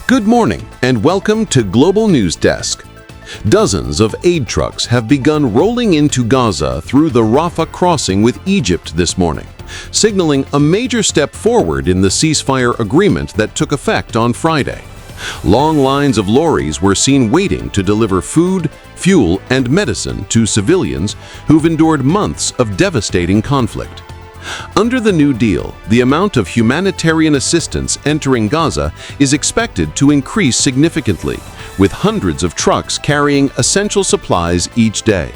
Good morning and welcome to Global News Desk. Dozens of aid trucks have begun rolling into Gaza through the Rafah crossing with Egypt this morning, signaling a major step forward in the ceasefire agreement that took effect on Friday. Long lines of lorries were seen waiting to deliver food, fuel, and medicine to civilians who've endured months of devastating conflict. Under the new deal, the amount of humanitarian assistance entering Gaza is expected to increase significantly, with hundreds of trucks carrying essential supplies each day.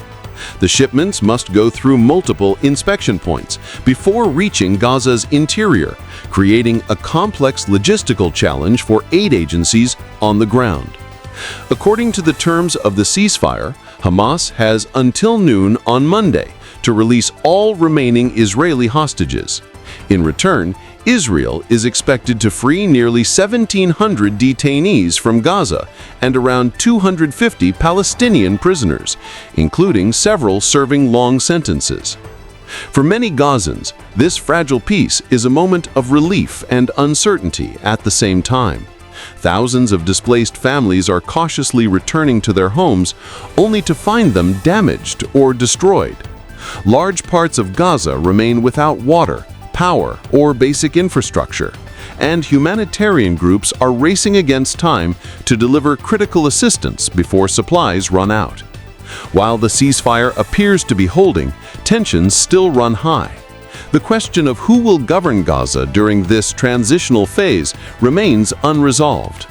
The shipments must go through multiple inspection points before reaching Gaza's interior, creating a complex logistical challenge for aid agencies on the ground. According to the terms of the ceasefire, Hamas has until noon on Monday to release all remaining Israeli hostages. In return, Israel is expected to free nearly 1,700 detainees from Gaza and around 250 Palestinian prisoners, including several serving long sentences. For many Gazans, this fragile peace is a moment of relief and uncertainty at the same time. Thousands of displaced families are cautiously returning to their homes only to find them damaged or destroyed. Large parts of Gaza remain without water, power, or basic infrastructure, and humanitarian groups are racing against time to deliver critical assistance before supplies run out. While the ceasefire appears to be holding, tensions still run high. The question of who will govern Gaza during this transitional phase remains unresolved.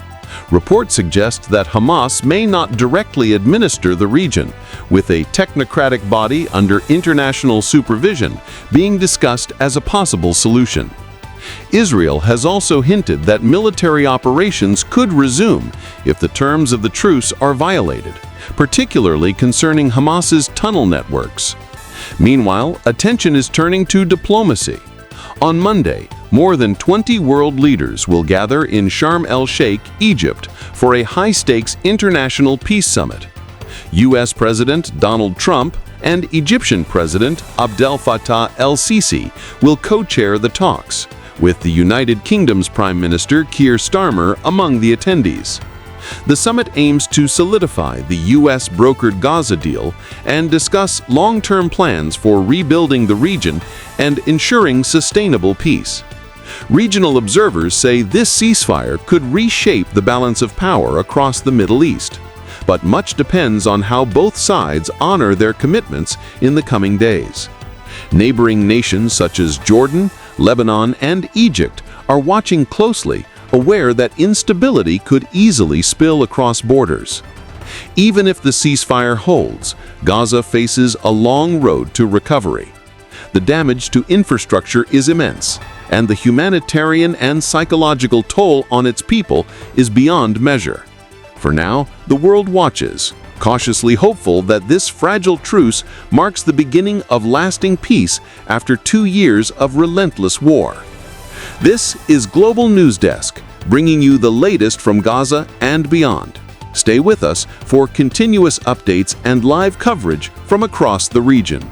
Reports suggest that Hamas may not directly administer the region, with a technocratic body under international supervision being discussed as a possible solution. Israel has also hinted that military operations could resume if the terms of the truce are violated, particularly concerning Hamas's tunnel networks. Meanwhile, attention is turning to diplomacy. On Monday, more than 20 world leaders will gather in Sharm el-Sheikh, Egypt, for a high-stakes international peace summit. U.S. President Donald Trump and Egyptian President Abdel Fattah el-Sisi will co-chair the talks, with the United Kingdom's Prime Minister Keir Starmer among the attendees. The summit aims to solidify the U.S.-brokered Gaza deal and discuss long-term plans for rebuilding the region and ensuring sustainable peace. Regional observers say this ceasefire could reshape the balance of power across the Middle East, but much depends on how both sides honor their commitments in the coming days. Neighboring nations such as Jordan, Lebanon, and Egypt are watching closely, aware that instability could easily spill across borders. Even if the ceasefire holds, Gaza faces a long road to recovery. The damage to infrastructure is immense, and the humanitarian and psychological toll on its people is beyond measure. For now, the world watches, cautiously hopeful that this fragile truce marks the beginning of lasting peace after 2 years of relentless war. This is Global News Desk, bringing you the latest from Gaza and beyond. Stay with us for continuous updates and live coverage from across the region.